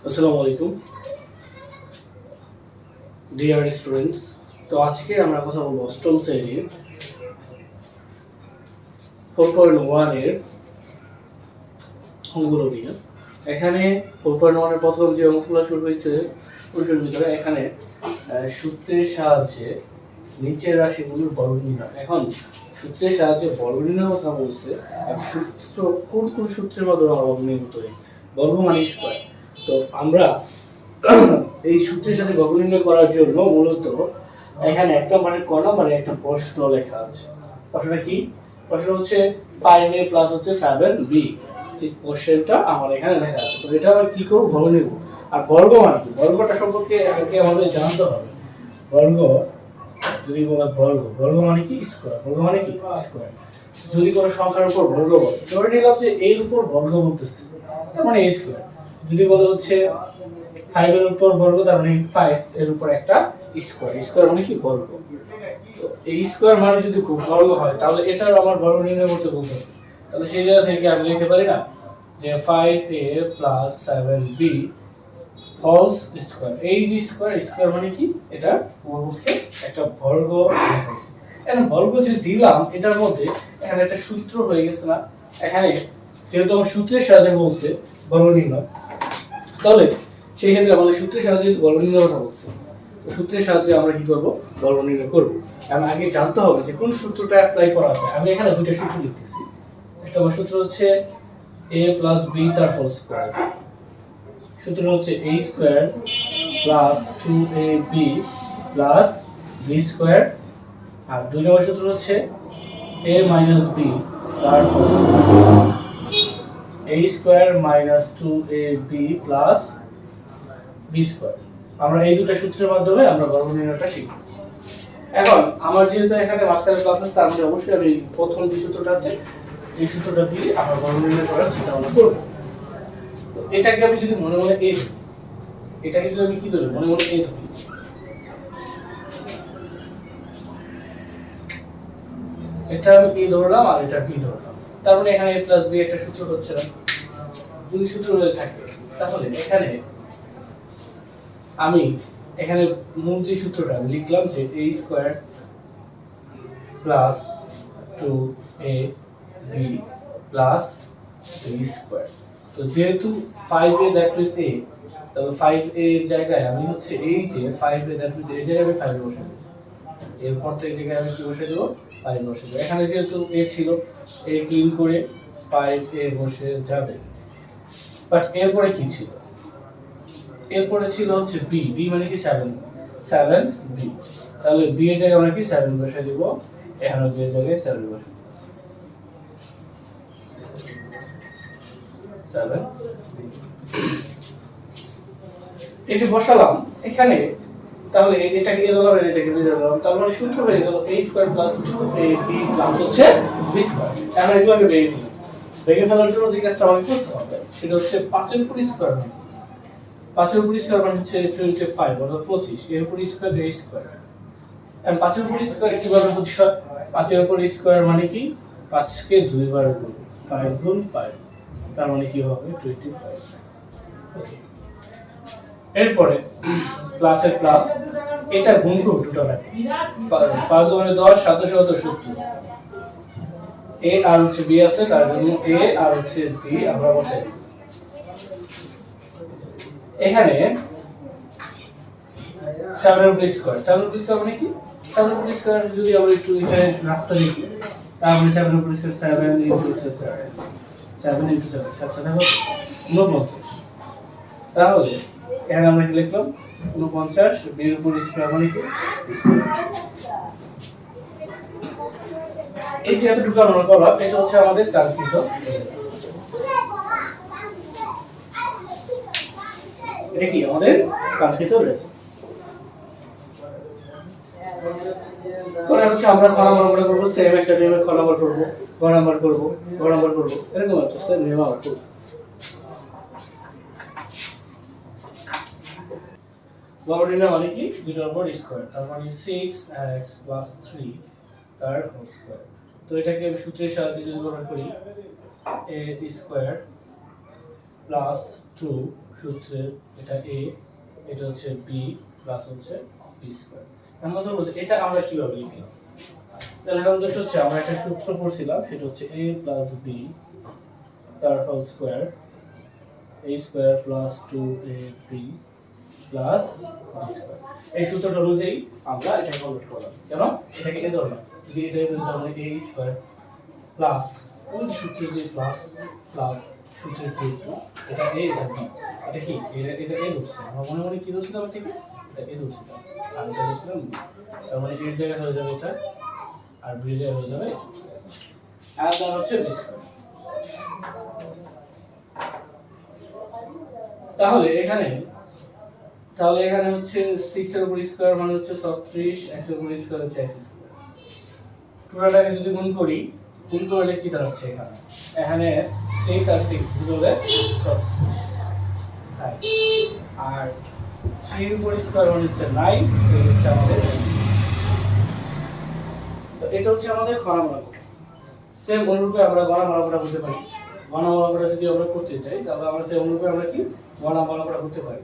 আসসালামু আলাইকুম dear students. তো আজকে আমরা কথা বলবো অষ্টম শ্রেণীর 4.1 এর অঙ্কগুলো নিয়ে। এখানে 4.1 এর প্রথম যে অঙ্কগুলো শুরু হয়েছে প্রশ্নের ভিতরে এখানে সূত্রের সাহায্যে নিচের রাশিগুলোর বর্গ নির্ণয়। এখন সূত্রের সাহায্যে বর্গ নির্ণয়ের কথা বলছে। সূত্র কোন কোন সূত্রের মাধ্যমে আমরা বর্গ নির্ণয় করি? বর্গ মানে স্কয়ার। তো আমরা এই সূত্রের সাথে বর্গ নির্ণয় করার জন্য মূলত এখানে একটা মানে ক নম্বরে একটা প্রশ্ন লেখা আছে। প্রশ্নটা কি? প্রশ্ন হচ্ছে 5a প্লাস হচ্ছে 7b। এই কোশ্চেনটা আমার এখানে লেখা আছে। তো এটা আমরা কি করব? বর্গ নিব। আর বর্গ মানে কি? বর্গটা সম্পর্কে আগে আমাদের জানতে হবে। বর্গ যদি বলা বর্গ মানে কি? স্কয়ার। বর্গ মানে কি? স্কয়ার। যদি কোনো সংখ্যার উপর বর্গ বলে, ধরে নিলাম যে এর উপর বর্গ বলতেছে, তার মানে a স্কয়ার। যদি বলে হচ্ছে 5 এর উপর বর্গ, তার মানে 5 এর উপর একটা স্কয়ার। স্কয়ার মানে কি? বর্গ। তো এই স্কয়ার মানে যদি বর্গ হয় তাহলে এটার আমার বর্গ নির্ণয় করতে বলতে হবে। তাহলে সেই জায়গা থেকে আমি লিখতে পারি না যে 5a 7b হোল স্কয়ার। এই যে স্কয়ার, স্কয়ার মানে কি? এটা বর্গকে একটা বর্গ দেখাইছে। এখন বর্গ যে দিলাম এটার মধ্যে এখানে একটা সূত্র হয়ে গেছে না? এখানে যেহেতু আমার সূত্রের সাহায্যে বলছে বর্গ নির্ণয়, তাহলে সেই ক্ষেত্রে আমাদের সূত্রের সাহায্যে বর্গ নির্ণয় কথা বলছে। তো সূত্রের সাহায্যে আমরা কি করব? বর্গ নির্ণয় করব। এবং আগে জানতে হবে যে কোন সূত্রটা অ্যাপ্লাই করা আছে। আমি এখানে দুটো সূত্র লিখতেছি। একটা সূত্র হচ্ছে a b তার হোল স্কয়ার। সূত্র হচ্ছে a square plus 2ab plus b square. আর দুই নম্বর সূত্র হচ্ছে a b তার whole square. a square minus 2ab plus b square. আমরা এই দুটো সূত্রের মাধ্যমে আমরা বর্গ নির্ণয়টা শিখব। এখন আমার যেহেতু এখানে মাস্টার ক্লাস আছে, তার মানে অবশ্যই আমি প্রথম যে সূত্রটা আছে এই সূত্রটা দিয়ে আমরা বর্গ নির্ণয় করার চিন্তা ভাবনা করব। তো এটাকে আমি যদি মনে মনে a ধরি, এটাকে যদি আমি কি ধরি? মনে মনে a ধরি। এটা আমি a ধরলাম আর এটা b ধরলাম। তার মানে এখানে a b একটা সূত্র হচ্ছে না। যদি সূত্র হয়ে থাকে তাহলে এখানে আমি এখানে মূল যে সূত্রটা আমি লিখলাম যে a square plus 2ab plus b square. তো যেহেতু 5a দ্যাট মিন্স a, তবে 5a এর জায়গায় আমি হচ্ছে এই যে 5a দ্যাট মিন্স এই জায়গায় আমি 5 বসাই দেব। এরপর থেকে জায়গায় আমি কি বসাই দেব? 5 বসাই দেব। এখানে যেহেতু a ছিল, a ক্লিন করে 5a বসে যাবে। বাট এরপরে কি ছিল? এরপরে ছিল হচ্ছে b। b মানে কি? 7b। তাহলে b এর জায়গায় আমরা কি 7 বসাই দেব। এখানে b এর জায়গায় 7 বসাই 7। এই যে বসালাম এখানে, তাহলে এটাকে এ ধরলাম, এটাকে বি ধরলাম। তার মানে সূত্র হয়ে গেল a square plus 2ab plus হচ্ছে b স্কয়ার। এখন এগুলোকে ভেঙে দিই। ভেঙে ফেলার জন্য যে কাজটা আমাকে করতে হবে সেটা হচ্ছে 5 এর উপর স্কয়ার। 5 এর উপর স্কয়ার মানে হচ্ছে 25 অর্থাৎ 25। এর উপর স্কয়ার a স্কয়ার। এখন 5 এর উপর স্কয়ার কিভাবে হচ্ছে? 5 এর উপর স্কয়ার মানে কি? 5 কে দুইবার গুণ, 5 গুণ 5, তার মানে কি হবে? 25। ওকে। এরপরে প্লাসের প্লাস, এটা গুণ করব দুটোটাকে। 5 দুগুণে 10, 7 7 70। a আর হচ্ছে b আছে, তার জন্য a আর হচ্ছে b আমরা বসাই দিই। এখানে 7 এর উপর স্কয়ার, 7 এর উপর স্কয়ার মানে কি? 7 এর উপর স্কয়ার যদি আমরা একটু এখানে রাখতে দেখি, তার মানে 7 এর উপর স্কয়ার 7 ইনটু 7, 7 ইনটু 7 7 7 হবে 49। তাহলে এখানে আমরা কি লিখলাম? 49। b এর উপর স্কয়ার মানে কি? এই যে এতটুকু আমরা করলাম, এটা হচ্ছে আমাদের কাঙ্ক্ষিত। এটা কি আমাদের কাঙ্ক্ষিত রেজাল্ট। পরে হচ্ছে আমরা খ নাম্বার করে করব, সেম একটা নিয়মে খ নাম্বার করব, গ নাম্বার করব, গ নাম্বার করব, এরকম হচ্ছে সেম নিয়ম আমরা করব। বর্গ নির্ণয় মানে কি? দুটোর উপর স্কয়ার, তার মানে 6x 3 তার হোল স্কয়ার। তো এটাকে আমি সূত্রের সাহায্যে যদি ব্যবহার করি, a স্কয়ার প্লাস 2 সূত্রের এটা a, এটা হচ্ছে b প্লাস হচ্ছে b স্কয়ার। এখন কথা বলতে এটা আমরা কিভাবে লিখলাম? তাহলে এখন দোষ হচ্ছে আমরা একটা সূত্র পড়ছিলাম, সেটা হচ্ছে a প্লাস b তার whole square, a square plus 2ab plus b square. এই সূত্রটা অনুযায়ী আমরা এটা কনভার্ট করলাম। কেন? এটাকে এ ধরলাম, যদি এটা বলি তাহলে a স্কয়ার প্লাস ওই যে সূত্রে যে প্লাস প্লাস সূত্রের সূত্র, এটা a এটা b, এটা কি এটা a ধরছিলাম আমরা, মনে মনে কি ধরছিলাম এটাকে, এটা a ধরছিলাম আর এটা ধরছিলাম b। তার মানে এর জায়গায় হয়ে যাবে এটা আর b এর জায়গায় হয়ে যাবে এটা, আর তার হচ্ছে b স্কয়ার। তাহলে এখানে হচ্ছে 6 এর উপর স্কয়ার মানে হচ্ছে 36, x এর উপর স্কয়ার হচ্ছে x স্কয়ার। টোটালটাকে যদি গুণ করলে কি দাঁড়াচ্ছে এখানে 6 আর 6 গুণ করলে 36, আর 3 এর উপর স্কয়ার মানে হচ্ছে 9, এই হচ্ছে আমাদের তো এটা হচ্ছে আমাদের ঘনমালা। সেম অনুরূপে আমরা ঘনমালা করতে পারি। ঘনমালা যদি আমরা করতে চাই তাহলে আমরা সেই অনুরূপে আমরা কি ঘনমালা করতে পারি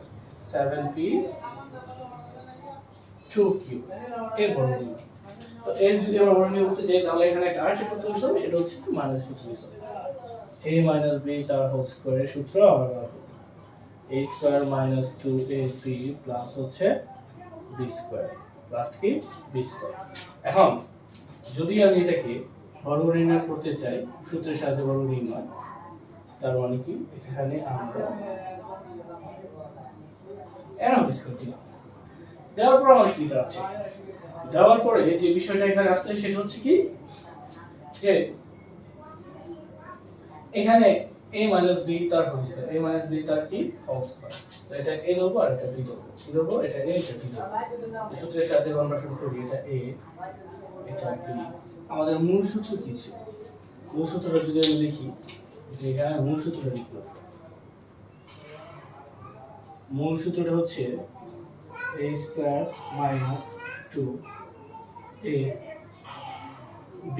7p 2q এর বর্গমূল। তো এর যদি আমরা বর্গমূল করতে চাই তাহলে এখানে একটা আরেকটা সূত্র হবে, সেটা হচ্ছে মাইনাস সূত্র হবে। a - b তার হোল স্কয়ারের সূত্র আমরা a square minus 2ab plus হচ্ছে b স্কয়ার প্লাস কি b স্কয়ার। এখন যদি আমি এটাকে বর্গ নির্ণয় করতে চাই সূত্রের সাহায্যে বর্গ নির্ণয়, তার মানে কি এখানে আমরা অ্যানালাইসিস করতে হবে। দেওয়ার পর আমার কি আছে, দেওয়ার পরে যে বিষয়টা এখানে আসছে সেটা হচ্ছে কি যে এখানে a - b তার হোল স্কয়ার, a - b তার কি হোল স্কয়ার। তো এটা a দেবো আর এটা b দেবো, কি দেবো এটা a এটা b দেবো। সূত্রের সাথে কনভার্সন করি, এটা a এটা b। আমাদের মূল সূত্র কি ছিল? মূল সূত্রটা যদি আমি লিখি, যে এখানে মূল সূত্রটা লিখব, মূল সূত্রটা হচ্ছে a square minus 2ab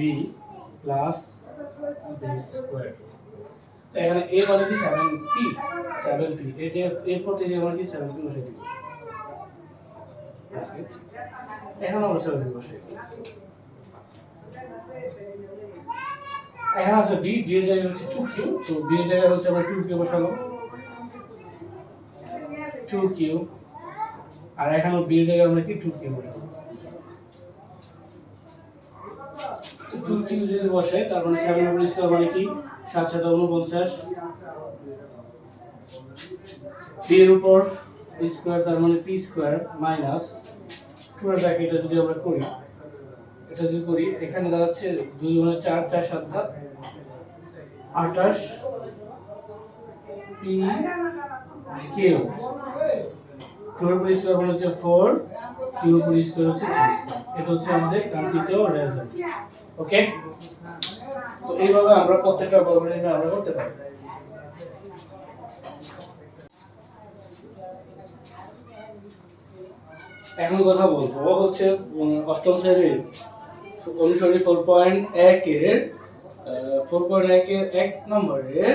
plus b square. তো এখানে a মানে কি 7p, এই যে এরপর থেকে আমরা কি 7p বসিয়ে দিব। এখন আমরা 7p বসিয়ে দিব। এখানে আছে b, b এর জায়গায় হচ্ছে 2q, তো b এর জায়গায় হচ্ছে আমরা 2q বসালাম 2q, আর এখানে b এর জায়গায় আমরা কি 2q বসাবো। তো 2q যদি বসাই তার মানে 7 এর উপর স্কয়ার মানে কি 7 7 49, b এর উপর স্কয়ার তার মানে p স্কয়ার মাইনাস পুরো ব্র্যাকেটটা যদি আমরা করি, এটা যদি করি এখানে দাঁড়াচ্ছে 2 গুণ 4 4 7 28 p q, 2 এর উপর স্কয়ার মানে হচ্ছে 4, q এর উপর স্কয়ার হচ্ছে 3 স্কয়ার। এটা হচ্ছে আমাদের কাঙ্ক্ষিত রেজাল্ট। ওকে, তো এইভাবে আমরা প্রত্যেকটা বর্গ নির্ণয় আমরা করতে পারি। এখন কথা বলবো হচ্ছে অষ্টম শ্রেণীর অনুসরণী 4.1 এর 1 নম্বরের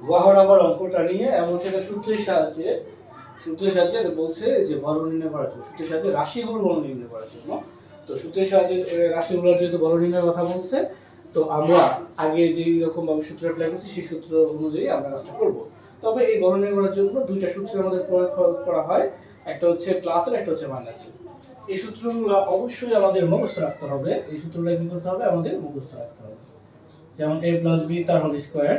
ওয়াহ নাম্বার অঙ্কটা নিয়ে, এবং সেটা সূত্রের সাহায্যে বলছে যে বর্গ নির্ণয় করার জন্য, সূত্রের সাহায্যে রাশিগুলোর বর্গ নির্ণয় করার জন্য। তো সূত্রের সাহায্যে রাশিগুলোর যেহেতু বর্গ নির্ণয়ের কথা বলছে, তো আমরা আগে যে রকম ভাবে সূত্র অ্যাপ্লাই করছি সেই সূত্র অনুযায়ী আমরা কাজটা করব। তবে এই বর্গ নির্ণয় করার জন্য দুইটা সূত্র আমাদের প্রয়োগ করা হয়, একটা হচ্ছে প্লাস আর একটা হচ্ছে মাইনাস। এই সূত্রগুলো অবশ্যই আমাদের মুখস্থ রাখতে হবে। এই সূত্রগুলো কি করতে হবে? আমাদের মুখস্থ রাখতে হবে। যেমন a + b তার whole square,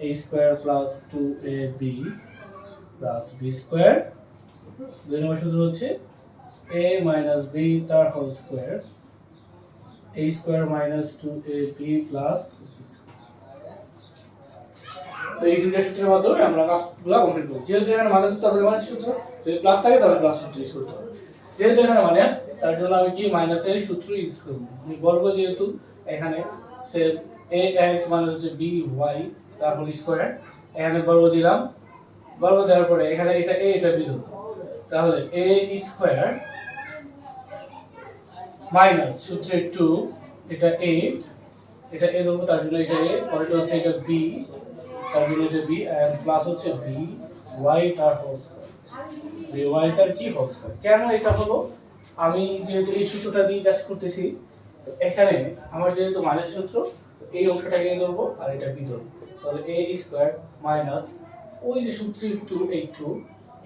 a square plus 2ab plus b square. দুই নম্বর সূত্র হচ্ছে a - b তার whole square, a square minus 2ab plus b square. তো এই দুইটা সূত্রের মাধ্যমে আমরা কাজগুলো কমপ্লিট করব। যেহেতু এখানে মাইনাস তার মানে মাইনাস সূত্র, যদি প্লাস থাকে তাহলে প্লাস সূত্র ইউজ করতে হবে। যেহেতু এখানে মাইনাস, তার জন্য আমি কি মাইনাসের সূত্র ইউজ করব। আমি বর্গ যেহেতু এখানে সে ax মানে হচ্ছে by তার হোল স্কয়ার, এখানে বর্গ দিলাম, বর্গ দেওয়ার পরে এখানে এটা a এটা b দেব, তাহলে a স্কয়ার মাইনাস সূত্রে 2, এটা a এটা a দেব, তার জন্য এটা a, পরেরটা হচ্ছে এটা b তার জন্য এটা বি এন্ড প্লাস হচ্ছে বি ওয়াই তার হোল স্কয়ার, বি ওয়াই তার কি হোল স্কয়ার। কেন এটা হলো, আমি যেহেতু এই সূত্রটা দিয়ে কাজ করতেছি, তো এখানে আমার যেহেতু মাইনাস সূত্র, তো এই অংশটাকে এ ধরবো আর এটা বি ধরবো, তাহলে এ স্কয়ার মাইনাস ওই যে সূত্রে 2 এই 2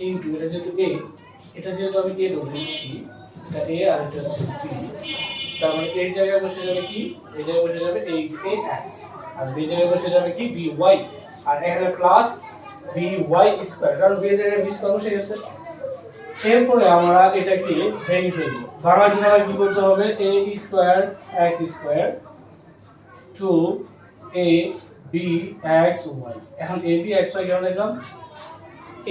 ইনটু এটা যেহেতু এ, এটা যেহেতু আমি এ ধরেছি, এটা এ আর এটা হচ্ছে বি, তার মানে এর জায়গায় বসে যাবে কি, এই জায়গায় বসে যাবে এই যে এ এক্স, আর বি জায়গায় বসে যাবে কি বি ওয়াই, আর এখানে প্লাস বি ওয়াই স্কয়ার, কারণ বি জায়গায় বি স্কয়ার বসে গেছে। এরপরে আমরা এটাকে ভেঙে ফেলবো, ভাঙার জন্য আমাদের কি করতে হবে, a square x square 2 a b x y। এখন a b x y কেন লিখলাম,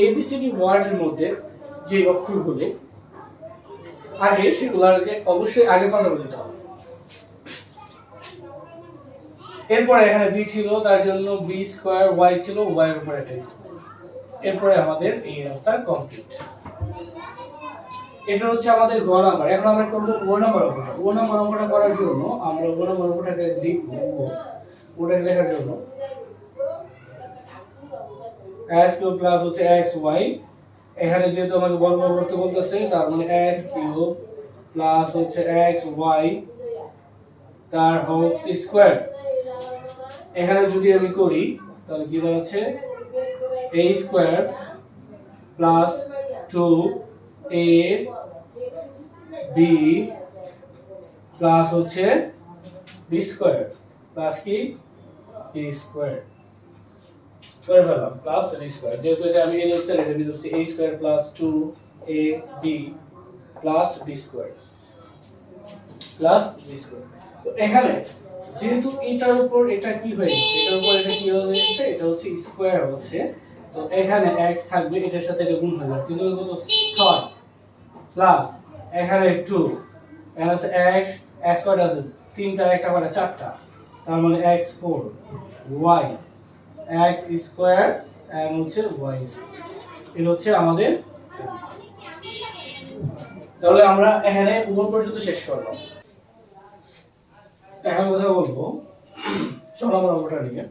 abcd ওয়ার্ডের মধ্যে যে অক্ষরগুলো আগে সেগুলোকে অবশ্যই আগে কথা বলতে হবে। এরপরে এখানে b ছিল, তার জন্য b স্কয়ার y ছিল, y এর উপর একটা স্কয়ার। এরপরে আমাদের এই आंसर কমপ্লিট। এটা হচ্ছে আমাদের গ নাম্বার। এখন আমরা করব গ নাম্বার অঙ্কটা। গ নাম্বার অঙ্কটা করার জন্য আমরা গ নাম্বার অঙ্কটাকে লিখব, ওটাকে লেখার জন্য s কিউব প্লাস হচ্ছে xy, এখানে যেহেতু আমাকে বর্গ করতে বলতেছে, তার মানে s কিউব প্লাস হচ্ছে xy তার হোল স্কয়ার। এখানে যদি আমি করি তাহলে কি দাঁড়াচ্ছে, a square plus 2a b plus হচ্ছে b স্কয়ার প্লাস কি a স্কয়ার করে ফেললাম প্লাস b স্কয়ার, যেহেতু এটা আমি a স্কয়ার এটা b ধরছি, a square plus 2ab plus b square plus b square. তো এখানে যেহেতু এটার উপর এটা কি হয়েছে, এটার উপর এটা কি হয়েছে, এটা হচ্ছে স্কয়ার হচ্ছে, তো এখানে x থাকবে, এটার সাথে এটা গুণ হয়ে যাবে, 3 এর কত 6 প্লাস এখানে 2, এখানে আছে x, x কয়টা আছে 3টা, একটা কয়টা 4টা, তার মানে x4 y x square and হচ্ছে y স্কয়ার। এটা হচ্ছে আমাদের, তাহলে আমরা এখানে উপর পর্যন্ত শেষ করলাম। এখন কথা বলবো চলমান অঙ্কটা নিয়ে।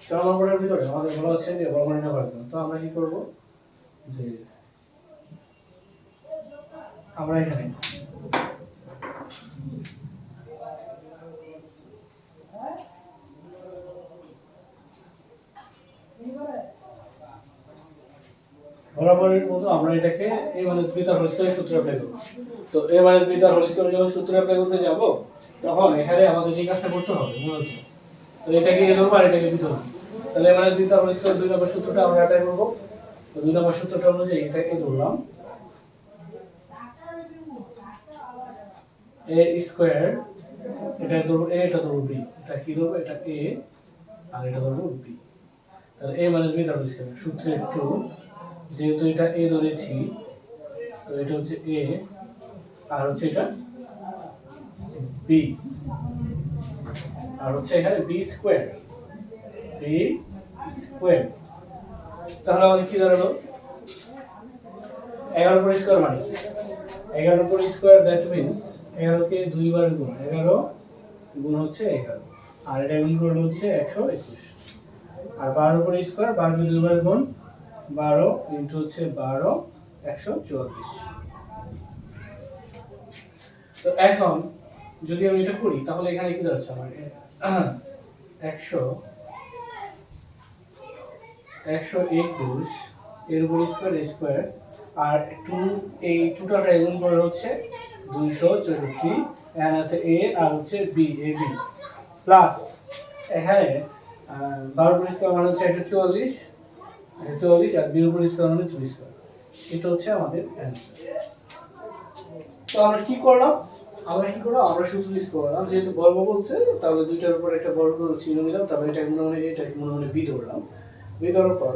চলমান অঙ্কটার ভিতরে আমাদের বলা হচ্ছে যে বর্গ নির্ণয় করার জন্য, তো আমরা কি করব, যে আমরা এখানে বরাবরের মতো আমরা এটাকে a মাইনাস b তার হোল স্কয়ার সূত্র অ্যাপ্লাই করব। তো a মাইনাস b তার হোল স্কয়ার যখন সূত্র অ্যাপ্লাই করতে যাব, তখন এখানে আমাদের যে কাজটা করতে হবে মূলত, তো এটাকে a ধরব আর এটাকে b ধরব, তাহলে a মাইনাস b তার হোল স্কয়ার 2 নম্বর সূত্রটা আমরা অ্যাপ্লাই করব। তো 2 নম্বর সূত্রটা অনুযায়ী এটা a ধরলাম, a স্কয়ার, এটা ধরব a, এটা ধরব b, এটা কি ধরব, এটা a আর এটা ধরব b, তাহলে a মাইনাস b তার হোল স্কয়ার সূত্রে 2, যেহেতু এটা a ধরেছি, তো এটা হচ্ছে a আর হচ্ছে এটা b, আর হচ্ছে এখানে b স্কয়ার, b স্কয়ার। তাহলে আমাদের কি দাঁড়ালো, 11 পর স্কয়ার মানে 11 পর স্কয়ার, দ্যাট মিন্স 11 কে 2 বার গুণ, 11 গুণ হচ্ছে 11, আর এটা গুণ করলে হচ্ছে 121, আর 12 পর স্কয়ার, 12 কে 2 বার গুণ 12 ইনটু হচ্ছে 12 144। তো এখন যদি আমি এটা করি তাহলে এখানে কি দাঁড়াচ্ছে আমার 121 এর উপর স্কয়ার স্কয়ার, আর 2 এই টোটালটা গুণ করে হচ্ছে 264, এখানে আছে a আর হচ্ছে b, ab প্লাস এখানে 12 উপর স্কয়ার মানে হচ্ছে 144 আর b উপর স্কয়ার মানে 2 স্কয়ার। এটা হচ্ছে আমাদের অ্যানসার। তো আমরা কি করলাম, আমরা সূত্র ইউজ করলাম, যেহেতু বর্গ বলছে তাহলে দুইটার উপর একটা বর্গ চিহ্ন নিলাম, তারপর এটা মনে মনে এটা মনে মনে বি ধরলাম, বি ধরার পর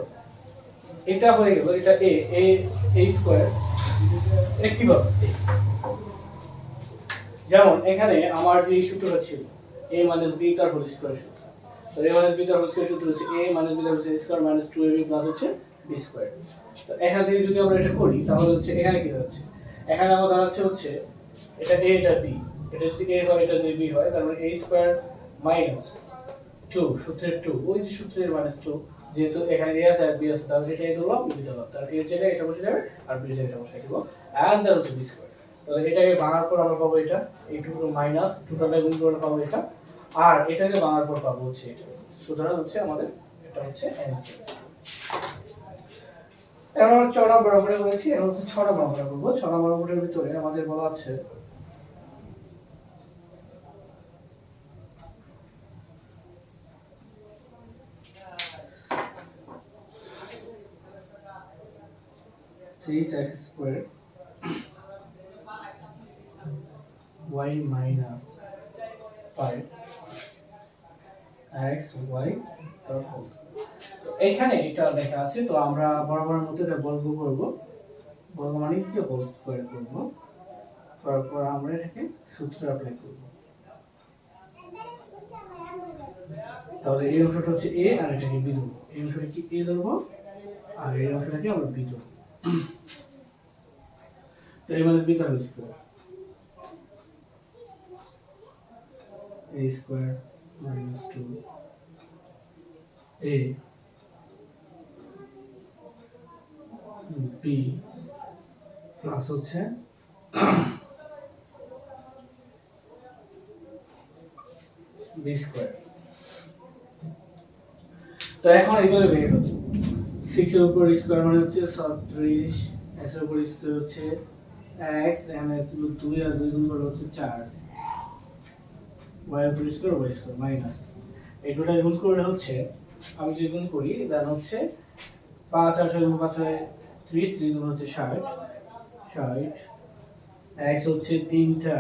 এটা হয়ে গেল, এটা a স্কয়ার। এটা কিভাবে, যেমন এখানে আমার যে সূত্রটা ছিল a মাইনাস b তার হোল স্কয়ার সূত্র, তো a মাইনাস b তার হোল স্কয়ার সূত্র হচ্ছে a মাইনাস b তার whole square minus 2ab plus হচ্ছে b স্কয়ার। তো এখান থেকে যদি আমরা এটা করি তাহলে হচ্ছে এখানে কি দাঁড়াচ্ছে, এখানে আমাদের দাঁড়াচ্ছে হচ্ছে এটা a এটা b, এটা যদি a হয় এটা যদি b হয়, তার মানে a স্কয়ার মাইনাস টু, সূত্রের টু, ওই যে সূত্রের মাইনাস টু, যেহেতু এখানে এ আছে আর বি আছে, তাহলে এটাই ধরলাম, বি ধরলাম, তাহলে এর জায়গায় এটা বসে যাবে আর বি এর জায়গায় এটা বসে দিব, এন্ড দেন হচ্ছে বি স্কয়ার। তাহলে এটাকে ভাঙার পর আমরা পাবো এটা, এই টু মাইনাস টুটালে গুণ করে পাবো এটা, আর এটাকে ভাঙার পর পাবো হচ্ছে এটা। সুতরাং হচ্ছে আমাদের এটা হচ্ছে অ্যানসার। এখন আমরা 6 নম্বর অঙ্কটা করেছি, এখন হচ্ছে 6 নম্বর অঙ্কটা করব। 6 নম্বর অঙ্কটার ভিতরে আমাদের বলা আছে six X square Y minus 5 X Y তার হোল স্কয়ার। তো এইখানে এটা লেখা আছে, তো আমরা বরাবরের মতো এটা বর্গ করব, বর্গ মানে কি হোল স্কয়ার করব, তারপর আমরা এটাকে সূত্র অ্যাপ্লাই করব। তাহলে এই অংশটা হচ্ছে এ আর এটাকে বি ধরব, এই অংশটা কি এ ধরব আর এই অংশটাকে আমরা বি ধরব। তো a মাইনাস বি তার whole square, a square minus 2 a b plus হচ্ছে বি স্কয়ার। তো এখন এগুলো বের হচ্ছে 6 এর উপর স্কয়ার মানে হচ্ছে 36, x এর উপর স্কয়ার হচ্ছে x, and এর 2 আর 2 গুণ করলে হচ্ছে 4, y এর উপর স্কয়ার y স্কয়ার মাইনাস এই দুটো গুণ করলে হচ্ছে, আমি যদি গুণ করি দেন হচ্ছে 5 আর 6 গুণ 5 হয় 30, 30 গুণ হচ্ছে 60, 60 x হচ্ছে 3টা,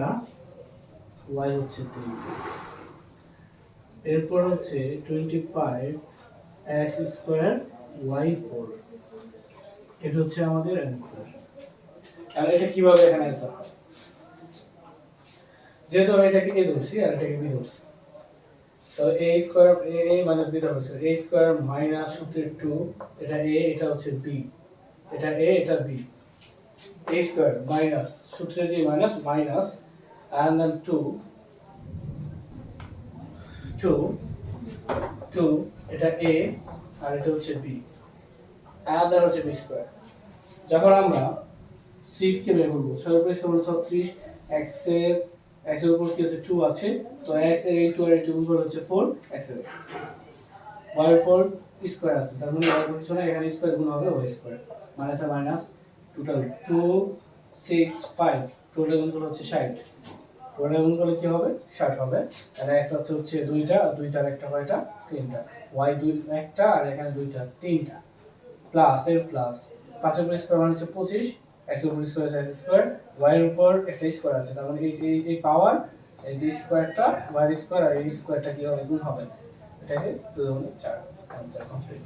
y হচ্ছে 3টা, এরপর হচ্ছে 25 x স্কয়ার y 4, এটা হচ্ছে আমাদের অ্যানসার। আর এটা কিভাবে এখানে অ্যানসার হয়, যেহেতু আমি এটাকে a ধরছি আর এটাকে b ধরছি, তাহলে a square a minus b ধরছি, a স্কয়ার মাইনাস সূত্রের 2, এটা a, এটা হচ্ছে b, এটা a, এটা b, a স্কয়ার মাইনাস সূত্রের যে মাইনাস মাইনাস and then 2 এটা a আর এটা হচ্ছে b, and then হচ্ছে b স্কয়ার। যখন আমরা 6 কে বের করব, 6 এর উপর স্কয়ার হলো 36, x এর উপর কি আছে 2 আছে, তো x এর এই 2 আর এই 2 গুণ করলে হচ্ছে 4, x এর y এর উপর স্কয়ার আছে, তার মানে y এর কিছু না, এখানে স্কয়ার গুণ হবে y স্কয়ার, মাইনাস আর মাইনাস টোটাল 2 6 5, টোটাল গুণ করলে হচ্ছে 60, টোটাল গুণ করলে কি হবে 60 হবে। আর x আছে হচ্ছে দুইটা, দুইটার একটা কয়টা তিনটা, y দুই একটা আর এখানে দুইটা তিনটা, প্লাস এর প্লাস 5 এর উপর স্কয়ার মানে হচ্ছে 25, x এর উপর স্কয়ার আছে x স্কয়ার, y এর উপর একটা স্কয়ার আছে, তার মানে এই পাওয়ার এই যে স্কয়ারটা y এর স্কয়ার আর এই স্কয়ারটা কি হবে গুণ হবে, এটাকে 2 গুণ 4, आंसर कंप्लीट।